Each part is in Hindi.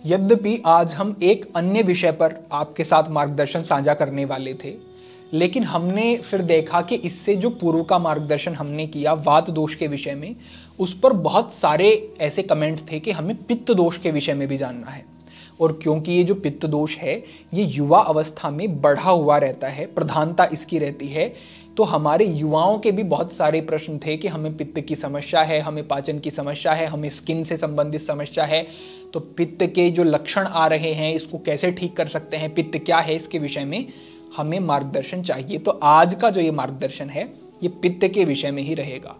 यद्यपि आज हम एक अन्य विषय पर आपके साथ मार्गदर्शन साझा करने वाले थे, लेकिन हमने फिर देखा कि इससे जो पूर्व का मार्गदर्शन हमने किया वात दोष के विषय में, उस पर बहुत सारे ऐसे कमेंट थे कि हमें पित्त दोष के विषय में भी जानना है। और क्योंकि ये जो पित्त दोष है ये युवा अवस्था में बढ़ा हुआ रहता है, प्रधानता इसकी रहती है, तो हमारे युवाओं के भी बहुत सारे प्रश्न थे कि हमें पित्त की समस्या है, हमें पाचन की समस्या है, हमें स्किन से संबंधित समस्या है, तो पित्त के जो लक्षण आ रहे हैं इसको कैसे ठीक कर सकते हैं, पित्त क्या है, इसके विषय में हमें मार्गदर्शन चाहिए। तो आज का जो ये मार्गदर्शन है ये पित्त के विषय में ही रहेगा।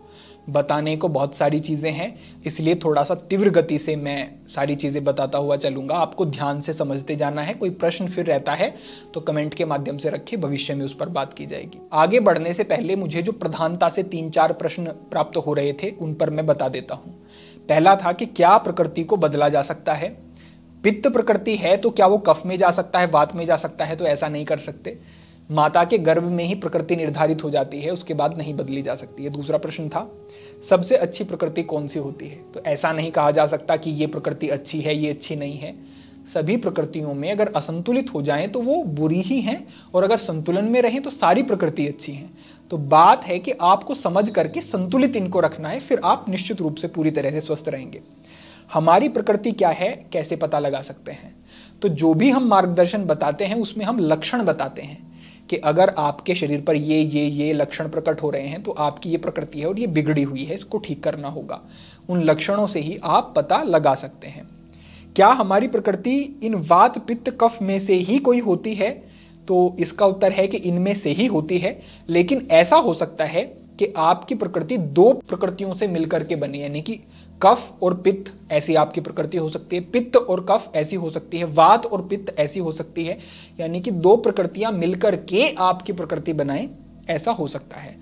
बताने को बहुत सारी चीज़ें हैं, इसलिए थोड़ा सा तीव्र गति से मैं सारी चीज़ें बताता हुआ चलूंगा, आपको ध्यान से समझते जाना है। कोई प्रश्न फिर रहता है तो कमेंट के माध्यम से रखिए, भविष्य में उस पर बात की जाएगी। आगे बढ़ने से पहले मुझे जो प्रधानता से 3-4 प्रश्न प्राप्त हो रहे थे उन पर मैं बता देता हूँ। पहला था कि क्या प्रकृति को बदला जा सकता है? पित्त प्रकृति है तो क्या वो कफ में जा सकता है, वात में जा सकता है? तो ऐसा नहीं कर सकते। माता के गर्भ में ही प्रकृति निर्धारित हो जाती है, उसके बाद नहीं बदली जा सकती है। दूसरा प्रश्न था सबसे अच्छी प्रकृति कौन सी होती है? तो ऐसा नहीं कहा जा सकता कि ये प्रकृति अच्छी है, ये अच्छी नहीं है। सभी प्रकृतियों में अगर असंतुलित हो जाएं तो वो बुरी ही हैं, और अगर संतुलन में रहें तो सारी प्रकृति अच्छी हैं। तो बात है कि आपको समझ करके संतुलित इनको रखना है, फिर आप निश्चित रूप से पूरी तरह से स्वस्थ रहेंगे। हमारी प्रकृति क्या है, कैसे पता लगा सकते हैं? तो जो भी हम मार्गदर्शन बताते हैं उसमें हम लक्षण बताते हैं कि अगर आपके शरीर पर ये लक्षण प्रकट हो रहे हैं तो आपकी ये प्रकृति है और ये बिगड़ी हुई है, इसको ठीक करना होगा। उन लक्षणों से ही आप पता लगा सकते हैं। क्या हमारी प्रकृति इन वात पित्त कफ में से ही कोई होती है? तो इसका उत्तर है कि इनमें से ही होती है, लेकिन ऐसा हो सकता है कि आपकी प्रकृति 2 प्रकृतियों से मिलकर के बनी, यानी कि कफ और पित्त ऐसी आपकी प्रकृति हो सकती है, पित्त और कफ ऐसी हो सकती है, वात और पित्त ऐसी हो सकती है, यानी कि 2 प्रकृतियां मिलकर के आपकी प्रकृति बनाएं, ऐसा हो सकता है।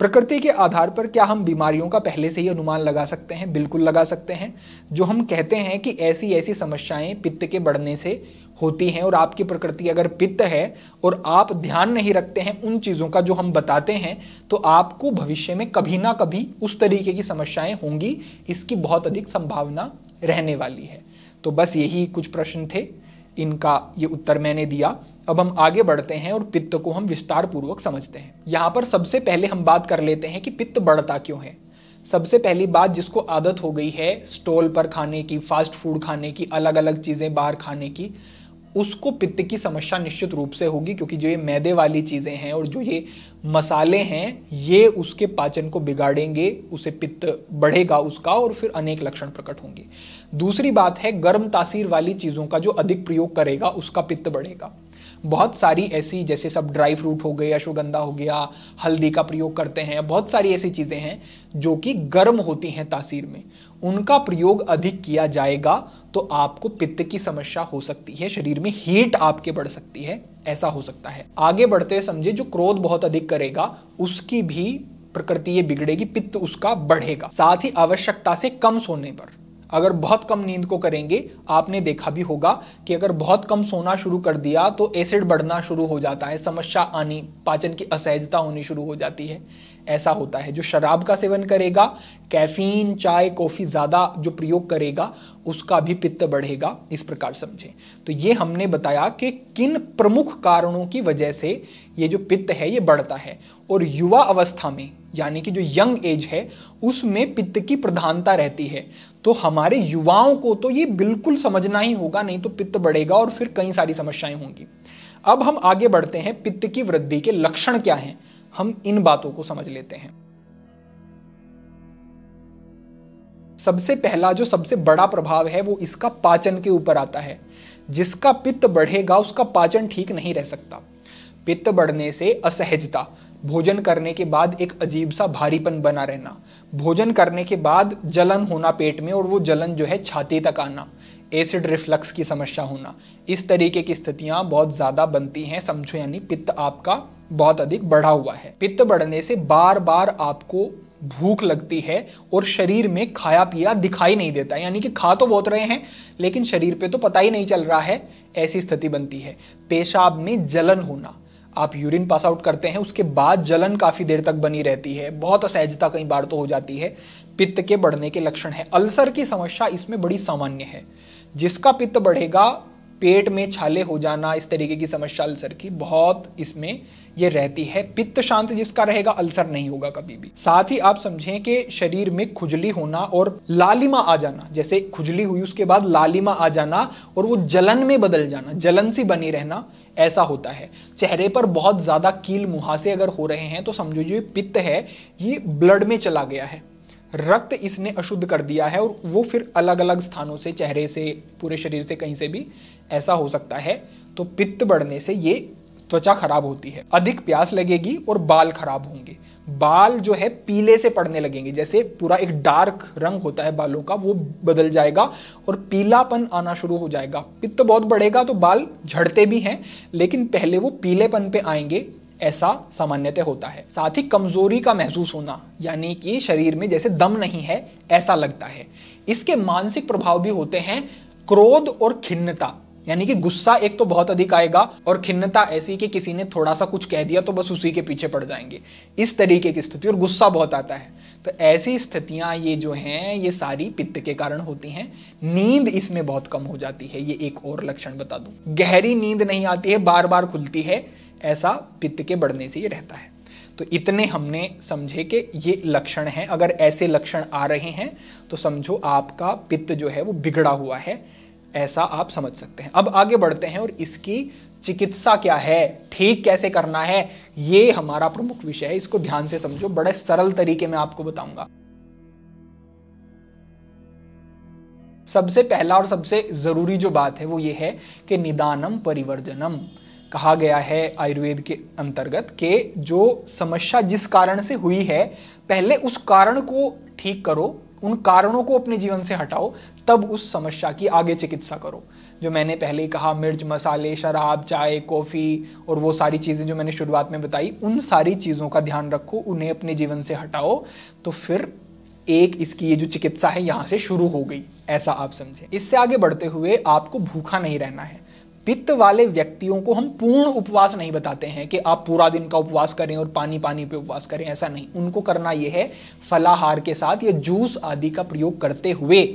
प्रकृति के आधार पर क्या हम बीमारियों का पहले से ही अनुमान लगा सकते हैं? बिल्कुल लगा सकते हैं। जो हम कहते हैं कि ऐसी ऐसी समस्याएं पित्त के बढ़ने से होती हैं, और आपकी प्रकृति अगर पित्त है और आप ध्यान नहीं रखते हैं उन चीज़ों का जो हम बताते हैं, तो आपको भविष्य में कभी ना कभी उस तरीके की समस्याएं होंगी, इसकी बहुत अधिक संभावना रहने वाली है। तो बस यही कुछ प्रश्न थे, इनका ये उत्तर मैंने दिया। अब हम आगे बढ़ते हैं और पित्त को हम विस्तार पूर्वक समझते हैं। यहाँ पर सबसे पहले हम बात कर लेते हैं कि पित्त बढ़ता क्यों है। सबसे पहली बात, जिसको आदत हो गई है स्टॉल पर खाने की, फास्ट फूड खाने की, अलग अलग चीज़ें बाहर खाने की, उसको पित्त की समस्या निश्चित रूप से होगी, क्योंकि जो ये मैदे वाली चीज़ें हैं और जो ये मसाले हैं ये उसके पाचन को बिगाड़ेंगे, उसे पित्त बढ़ेगा उसका, और फिर अनेक लक्षण प्रकट होंगे। दूसरी बात है गर्म तासीर वाली चीज़ों का जो अधिक प्रयोग करेगा उसका पित्त बढ़ेगा। बहुत सारी ऐसी, जैसे सब ड्राई फ्रूट हो गए, अश्वगंधा हो गया, हल्दी का प्रयोग करते हैं, बहुत सारी ऐसी चीज़ें हैं जो कि गर्म होती हैं तासीर में, उनका प्रयोग अधिक किया जाएगा तो आपको पित्त की समस्या हो सकती है, शरीर में हीट आपके बढ़ सकती है, ऐसा हो सकता है। आगे बढ़ते हुए समझे, जो क्रोध बहुत अधिक करेगा उसकी भी प्रकृति ये बिगड़ेगी, पित्त उसका बढ़ेगा। साथ ही आवश्यकता से कम सोने पर, अगर बहुत कम नींद को करेंगे, आपने देखा भी होगा कि अगर बहुत कम सोना शुरू कर दिया तो एसिड बढ़ना शुरू हो जाता है, समस्या आनी, पाचन की असहजता होनी शुरू हो जाती है, ऐसा होता है। जो शराब का सेवन करेगा, कैफीन, चाय, कॉफी ज्यादा जो प्रयोग करेगा, उसका भी पित्त बढ़ेगा, इस प्रकार समझें। तो ये हमने बताया कि किन प्रमुख कारणों की वजह से ये जो पित्त है ये बढ़ता है। और युवा अवस्था में, यानी कि जो यंग एज है, उसमें पित्त की प्रधानता रहती है। तो हमारे युवाओं को तो ये बिल्कुल समझना ही होगा, नहीं तो पित्त बढ़ेगा और फिर कई सारी समस्याएं होंगी। अब हम आगे बढ़ते हैं, पित्त की वृद्धि के लक्षण क्या हैं, हम इन बातों को समझ लेते हैं। सबसे पहला जो सबसे बड़ा प्रभाव है वो इसका पाचन के ऊपर आता है। जिसका पित्त बढ़ेगा उसका पाचन ठीक नहीं रह सकता। पित्त बढ़ने से असहजता, भोजन करने के बाद एक अजीब सा भारीपन बना रहना, भोजन करने के बाद जलन होना पेट में, और वो जलन जो है छाती तक आना, एसिड रिफ्लक्स की समस्या होना, इस तरीके की स्थितियां बहुत ज्यादा बनती हैं, समझो, यानी पित्त आपका बहुत अधिक बढ़ा हुआ है। पित्त बढ़ने से बार बार आपको भूख लगती है और शरीर में खाया पिया दिखाई नहीं देता, यानी कि खा तो बहुत रहे हैं लेकिन शरीर पे तो पता ही नहीं चल रहा है, ऐसी स्थिति बनती है। पेशाब में जलन होना, आप यूरिन पास आउट करते हैं उसके बाद जलन काफी देर तक बनी रहती है, बहुत असहजता कई बार तो हो जाती है, पित्त के बढ़ने के लक्षण है। अल्सर की समस्या इसमें बड़ी सामान्य है। जिसका पित्त बढ़ेगा, पेट में छाले हो जाना, इस तरीके की समस्या अल्सर की बहुत इसमें ये रहती है। पित्त शांत जिसका रहेगा, अल्सर नहीं होगा कभी भी। साथ ही आप समझें कि शरीर में खुजली होना और लालिमा आ जाना, जैसे खुजली हुई उसके बाद लालिमा आ जाना और वो जलन में बदल जाना, जलन सी बनी रहना, ऐसा होता है। चेहरे पर बहुत ज्यादा कील मुहासे अगर हो रहे हैं तो समझो जो पित्त है ये ब्लड में चला गया है, रक्त इसने अशुद्ध कर दिया है और वो फिर अलग अलग स्थानों से, चेहरे से, पूरे शरीर से, कहीं से भी ऐसा हो सकता है। तो पित्त बढ़ने से ये त्वचा खराब होती है, अधिक प्यास लगेगी और बाल खराब होंगे। बाल जो है पीले से पड़ने लगेंगे, जैसे पूरा एक डार्क रंग होता है बालों का, वो बदल जाएगा और पीलापन आना शुरू हो जाएगा। पित्त बहुत बढ़ेगा तो बाल झड़ते भी हैं, लेकिन पहले वो पीलेपन पे आएंगे, ऐसा सामान्यतः होता है। साथ ही कमजोरी का महसूस होना, यानी कि शरीर में जैसे दम नहीं है ऐसा लगता है। इसके मानसिक प्रभाव भी होते हैं, क्रोध और खिन्नता, यानी कि गुस्सा एक तो बहुत अधिक आएगा और खिन्नता ऐसी कि किसी ने थोड़ा सा कुछ कह दिया तो बस उसी के पीछे पड़ जाएंगे, इस तरीके की स्थिति, और गुस्सा बहुत आता है। तो ऐसी स्थितियां ये जो हैं ये सारी पित्त के कारण होती हैं। नींद इसमें बहुत कम हो जाती है, ये एक और लक्षण बता दूं। गहरी नींद नहीं आती है, बार बार खुलती है, ऐसा पित्त के बढ़ने से ये रहता है। तो इतने हमने समझे कि ये लक्षण हैं। अगर ऐसे लक्षण आ रहे हैं तो समझो आपका पित्त जो है वो बिगड़ा हुआ है, ऐसा आप समझ सकते हैं। अब आगे बढ़ते हैं और इसकी चिकित्सा क्या है, ठीक कैसे करना है, ये हमारा प्रमुख विषय है। इसको ध्यान से समझो, बड़े सरल तरीके में आपको बताऊंगा। सबसे पहला और सबसे जरूरी जो बात है वो ये है कि निदानम परिवर्जनम कहा गया है आयुर्वेद के अंतर्गत कि जो समस्या जिस कारण से हुई है, पहले उस कारण को ठीक करो, उन कारणों को अपने जीवन से हटाओ, तब उस समस्या की आगे चिकित्सा करो। जो मैंने पहले ही कहा, मिर्च, मसाले, शराब, चाय, कॉफी और वो सारी चीजें जो मैंने शुरुआत में बताई, उन सारी चीजों का ध्यान रखो, उन्हें अपने जीवन से हटाओ, तो फिर एक इसकी ये जो चिकित्सा है यहां से शुरू हो गई, ऐसा आप समझें। इससे आगे बढ़ते हुए आपको भूखा नहीं रहना है। पित्त वाले व्यक्तियों को हम पूर्ण उपवास नहीं बताते हैं कि आप पूरा दिन का उपवास करें और पानी पानी पे उपवास करें, ऐसा नहीं। उनको करना यह है फलाहार के साथ या जूस आदि का प्रयोग करते हुए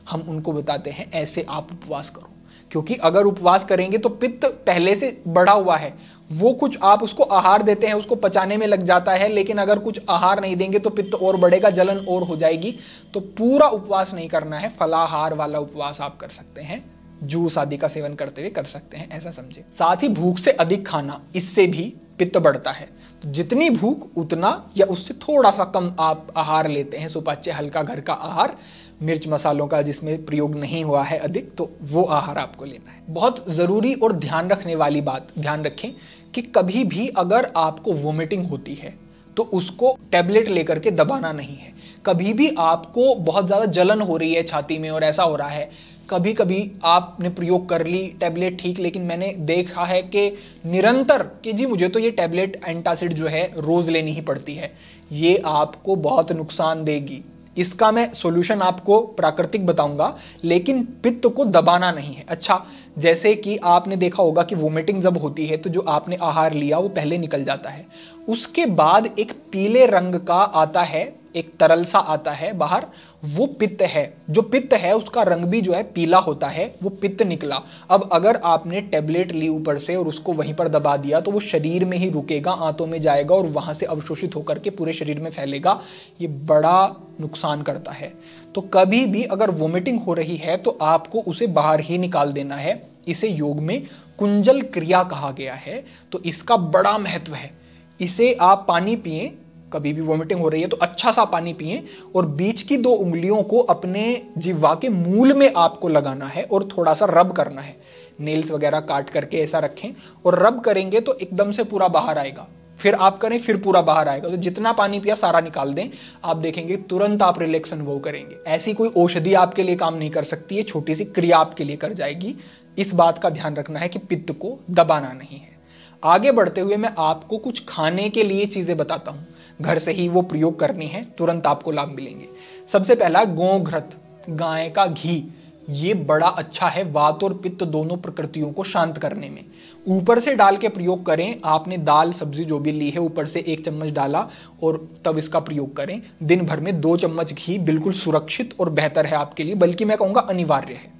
हम उनको बताते हैं ऐसे आप उपवास करो। क्योंकि अगर उपवास करेंगे तो पित्त पहले से बढ़ा हुआ है, वो कुछ आप उसको आहार देते हैं, उसको पचाने में लग जाता है, लेकिन अगर कुछ आहार नहीं देंगे तो पित्त और बढ़ेगा, जलन और हो जाएगी। तो पूरा उपवास नहीं करना है, फलाहार वाला उपवास आप कर सकते हैं, जूस आदि का सेवन करते हुए कर सकते हैं, ऐसा समझे। साथ ही भूख से अधिक खाना, इससे भी पित्त बढ़ता है। तो जितनी भूख उतना या उससे थोड़ा सा कम आप आहार लेते हैं, सुपाच्य हल्का घर का आहार, मिर्च मसालों का जिसमें प्रयोग नहीं हुआ है अधिक, तो वो आहार आपको लेना है। बहुत जरूरी और ध्यान रखने वाली बात, ध्यान रखें कि कभी भी अगर आपको वोमिटिंग होती है तो उसको टैबलेट लेकर के दबाना नहीं है। कभी भी आपको बहुत ज्यादा जलन हो रही है छाती में और ऐसा हो रहा है, कभी कभी आपने प्रयोग कर ली टैबलेट, ठीक, लेकिन मैंने देखा है कि निरंतर कि जी मुझे तो ये टैबलेट एंटासिड जो है रोज लेनी ही पड़ती है, ये आपको बहुत नुकसान देगी। इसका मैं सॉल्यूशन आपको प्राकृतिक बताऊंगा, लेकिन पित्त को दबाना नहीं है। अच्छा, जैसे कि आपने देखा होगा कि वोमिटिंग जब होती है तो जो आपने आहार लिया वो पहले निकल जाता है, उसके बाद एक पीले रंग का आता है, एक तरल सा आता है बाहर, वो पित्त है। जो पित्त है उसका रंग भी जो है पीला होता है, वो पित्त निकला। अब अगर आपने टैबलेट ली ऊपर से और उसको वहीं पर दबा दिया तो वो शरीर में ही रुकेगा, आंतों में जाएगा और वहां से अवशोषित होकर के पूरे शरीर में फैलेगा, ये बड़ा नुकसान करता है। तो कभी भी अगर वोमिटिंग हो रही है तो आपको उसे बाहर ही निकाल देना है। इसे योग में कुंजल क्रिया कहा गया है, तो इसका बड़ा महत्व है। इसे आप पानी पिएं, कभी भी वोमिटिंग हो रही है तो अच्छा सा पानी पिएं और बीच की 2 उंगलियों को अपने जिह्वा के मूल में आपको लगाना है और थोड़ा सा रब करना है। नेल्स वगैरह काट करके ऐसा रखें और रब करेंगे तो एकदम से पूरा बाहर आएगा, फिर आप करें फिर पूरा बाहर आएगा। तो जितना पानी पिया सारा निकाल दें, आप देखेंगे तुरंत आप रिलैक्स अनुभव करेंगे। ऐसी कोई औषधि आपके लिए काम नहीं कर सकती है, छोटी सी क्रिया आपके लिए कर जाएगी। इस बात का ध्यान रखना है कि पित्त को दबाना नहीं है। आगे बढ़ते हुए मैं आपको कुछ खाने के लिए चीजें बताता हूं, घर से ही वो प्रयोग करनी है, तुरंत आपको लाभ मिलेंगे। सबसे पहला गोघृत, गाय का घी, ये बड़ा अच्छा है वात और पित्त दोनों प्रकृतियों को शांत करने में। ऊपर से डाल के प्रयोग करें, आपने दाल सब्जी जो भी ली है ऊपर से 1 चम्मच डाला और तब इसका प्रयोग करें। दिन भर में 2 चम्मच घी बिल्कुल सुरक्षित और बेहतर है आपके लिए, बल्कि मैं कहूंगा अनिवार्य है।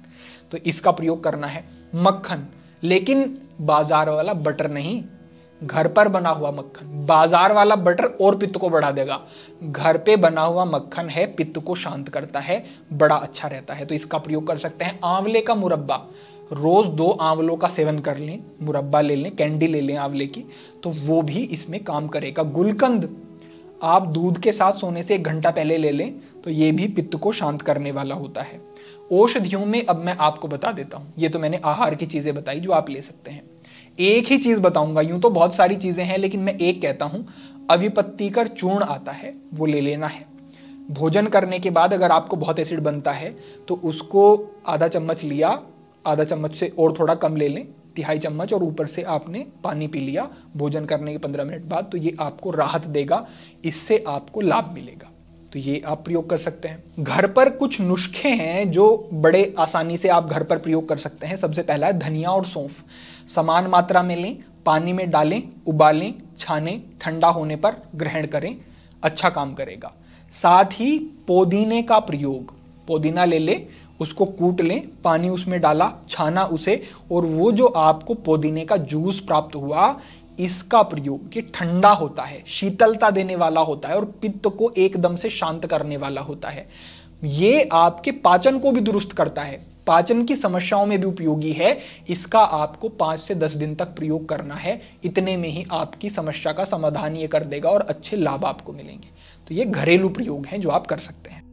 तो इसका प्रयोग करना है। मक्खन, लेकिन बाजार वाला बटर नहीं, घर पर बना हुआ मक्खन। बाजार वाला बटर और पित्त को बढ़ा देगा, घर पे बना हुआ मक्खन है, पित्त को शांत करता है, बड़ा अच्छा रहता है, तो इसका प्रयोग कर सकते हैं। आंवले का मुरब्बा, रोज 2 आंवलों का सेवन कर लें, मुरब्बा ले लें, कैंडी ले लें आंवले की, तो वो भी इसमें काम करेगा। गुलकंद आप दूध के साथ सोने से 1 घंटा पहले ले लें, तो ये भी पित्त को शांत करने वाला होता है। औषधियों में अब मैं आपको बता देता हूं, ये तो मैंने आहार की चीजें बताई जो आप ले सकते हैं। एक ही चीज बताऊंगा, यूं तो बहुत सारी चीजें हैं लेकिन मैं एक कहता हूं, अभिपत्तिकर चूर्ण आता है, वो ले लेना है। भोजन करने के बाद अगर आपको बहुत एसिड बनता है तो उसको आधा चम्मच लिया, आधा चम्मच से और थोड़ा कम ले लें, 1/2 चम्मच, और ऊपर से आपने पानी पी लिया भोजन करने के 15 मिनट बाद, तो ये आपको राहत देगा, इससे आपको लाभ मिलेगा। तो ये आप प्रयोग कर सकते हैं। घर पर कुछ नुस्खे हैं जो बड़े आसानी से आप घर पर प्रयोग कर सकते हैं। सबसे पहला है धनिया और सौंफ, समान मात्रा में लें, पानी में डालें, उबालें, छानें, ठंडा होने पर ग्रहण करें, अच्छा काम करेगा। साथ ही पुदीने का प्रयोग, पुदीना ले ले, उसको कूट लें, पानी उसमें डाला, छाना उसे, और वो जो आपको पुदीने का जूस प्राप्त हुआ, इसका प्रयोग, ये ठंडा होता है, शीतलता देने वाला होता है और पित्त को एकदम से शांत करने वाला होता है। ये आपके पाचन को भी दुरुस्त करता है, पाचन की समस्याओं में भी उपयोगी है। इसका आपको 5 से 10 दिन तक प्रयोग करना है, इतने में ही आपकी समस्या का समाधान ये कर देगा और अच्छे लाभ आपको मिलेंगे। तो ये घरेलू प्रयोग हैं जो आप कर सकते हैं।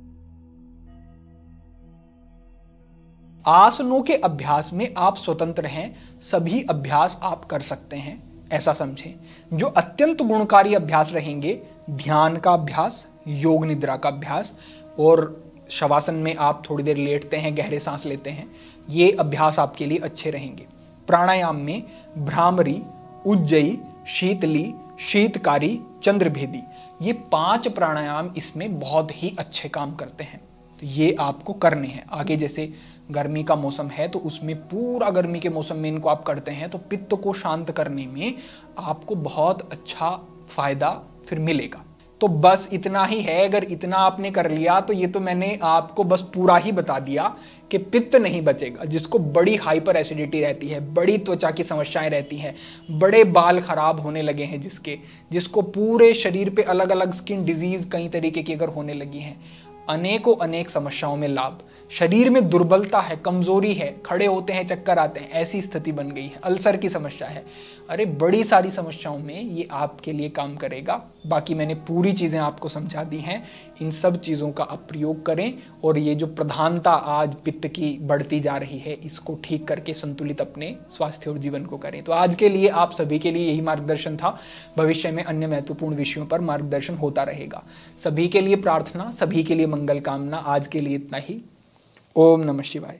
आसनों के अभ्यास में आप स्वतंत्र हैं, सभी अभ्यास आप कर सकते हैं, ऐसा समझें। जो अत्यंत गुणकारी अभ्यास रहेंगे, ध्यान का अभ्यास, योग निद्रा का अभ्यास, और शवासन में आप थोड़ी देर लेटते हैं, गहरे सांस लेते हैं, ये अभ्यास आपके लिए अच्छे रहेंगे। प्राणायाम में भ्रामरी, उज्जयी, शीतली, शीतकारी, चंद्रभेदी, ये 5 प्राणायाम इसमें बहुत ही अच्छे काम करते हैं, तो ये आपको करने हैं। आगे जैसे गर्मी का मौसम है तो उसमें पूरा गर्मी के मौसम में इनको आप करते हैं तो पित्त को शांत करने में आपको बहुत अच्छा फायदा फिर मिलेगा। तो बस इतना ही है। अगर इतना आपने कर लिया तो ये तो मैंने आपको बस पूरा ही बता दिया कि पित्त नहीं बचेगा। जिसको बड़ी हाइपर एसिडिटी रहती है, बड़ी त्वचा की समस्याएं रहती हैं, बड़े बाल खराब होने लगे हैं, जिसको पूरे शरीर पे अलग अलग स्किन डिजीज कई तरीके की अगर होने लगी हैं, अनेकों अनेक समस्याओं में लाभ। शरीर में दुर्बलता है, कमजोरी है, खड़े होते हैं चक्कर आते हैं, ऐसी स्थिति बन गई है, अल्सर की समस्या है, अरे बड़ी सारी समस्याओं में ये आपके लिए काम करेगा। बाकी मैंने पूरी चीजें आपको समझा दी हैं, इन सब चीजों का आप प्रयोग करें और ये जो प्रधानता आज पित्त की बढ़ती जा रही है, इसको ठीक करके संतुलित अपने स्वास्थ्य और जीवन को करें। तो आज के लिए आप सभी के लिए यही मार्गदर्शन था। भविष्य में अन्य महत्वपूर्ण विषयों पर मार्गदर्शन होता रहेगा। सभी के लिए प्रार्थना, सभी के लिए मंगल कामना। आज के लिए इतना ही। ओम नमः शिवाय।